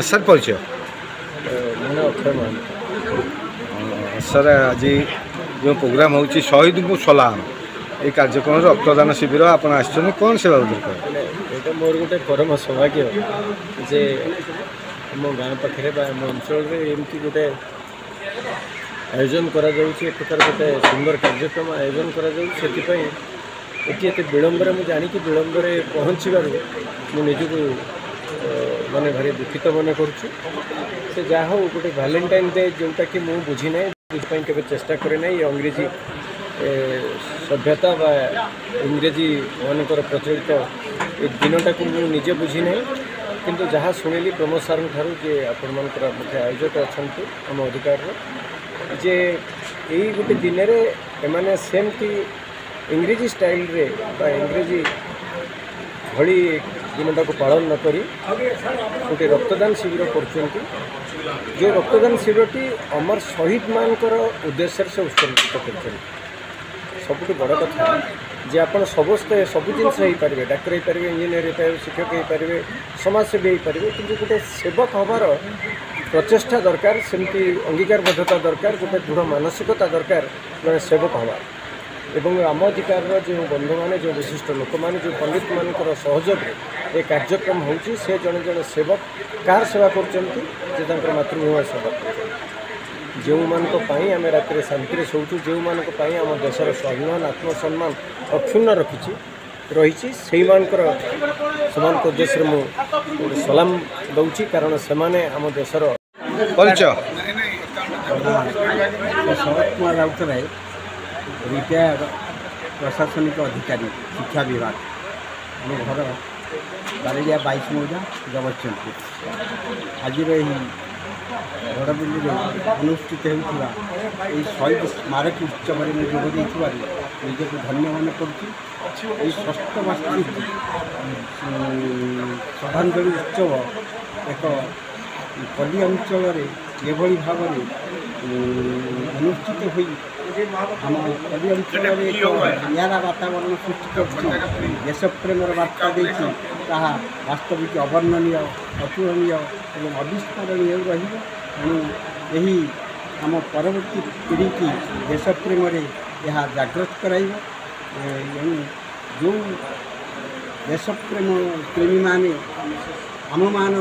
sir परिचय मैंने अक्षय मान सर आज जो प्रोग्राम हो शहीद को सलाम ये कार्यक्रम रक्तदान शिविर आप कौन सेवा ये मोर गोटे परम सौभाग्य जे आम गाँ पाखे आम अंचल एमती गोटे आयोजन करा प्रकार गोटे सुंदर कार्यक्रम आयोजन करते विलंबर मुझे जानिकी विलंबर पहुँचवर मुझको माने भारी दुखित मन करुच्छे से जहाँ हो गोटे वैलेंटाइन डे जोटा कि मुझे बुझी ना के चेष्टा करे ना ये अंग्रेजी सभ्यता बा इंग्रेजी मानकर प्रचलित ये दिनटा को मुझे निजे बुझी ना किंतु जहाँ शुणिली प्रमोद सार ठारू जे आपण मुख्य आयोजक अच्छा आम अधिकार जे यही गोटे दिन में सेमती इंग्रेजी स्टाइल रे बा इंग्रेजी भली दिनटा को पालन न करी गोटे रक्तदान शिविर कर जो रक्तदान शिविरटी अमर शहीद मानकर उद्देश्य से उत्सर्गित कर सबुठ बड़ कथा जे आप समस्ते सब जिनस हो पारे डाक्तर हो पारे इंजीनियर हो पारे शिक्षक हो पारे समाजसेवी हो पारे कि गोटे सेवक हबार प्रचेषा दरकार सेमती अंगीकारबद्धता दरकार गोटे दृढ़ मानसिकता दरकार जड़े सेवक हबार एवं आम अधिकार जो बंधु मैंने जो विशिष्ट लोक मैंने जो पंडित मान सहयोग ये कार्यक्रम होची से जड़े जड़े सेवक कार सेवा कर मातृभूमि सेवा कर जो मानी आम राति शांति शोचु जो मानी आम देशर स्वाभिमान आत्मसम्मान अक्षुण्ण रही से उद्देश्य मुझे सलाम दूची कारण से आम देशर परिचय शरद कुमार राउतराय रिटायर्ड प्रशासनिक अधिकारी शिक्षा विभाग आम घर बारिया 22 मौजा जगतसिंहपुर आज बड़बिल्ली अनुष्ठित होता शहीद स्मारक उत्सव में जोग निजक धन्य मन कर षष्ठ वार्षिक श्रद्धांजलि उत्सव एक पल्ली अंचल ये भाव अनुष्ठित हो आम पल्ली अंचल एक निरा वातावरण सृष्टि कर देश प्रेमर वार्ता देती वास्तविक अवर्णनीय अतुलनीय और अविस्मरणीय रही आम परवर्ती पीढ़ी की देश प्रेम यह जागृत कराइब जो देश प्रेम प्रेमी माने आम मान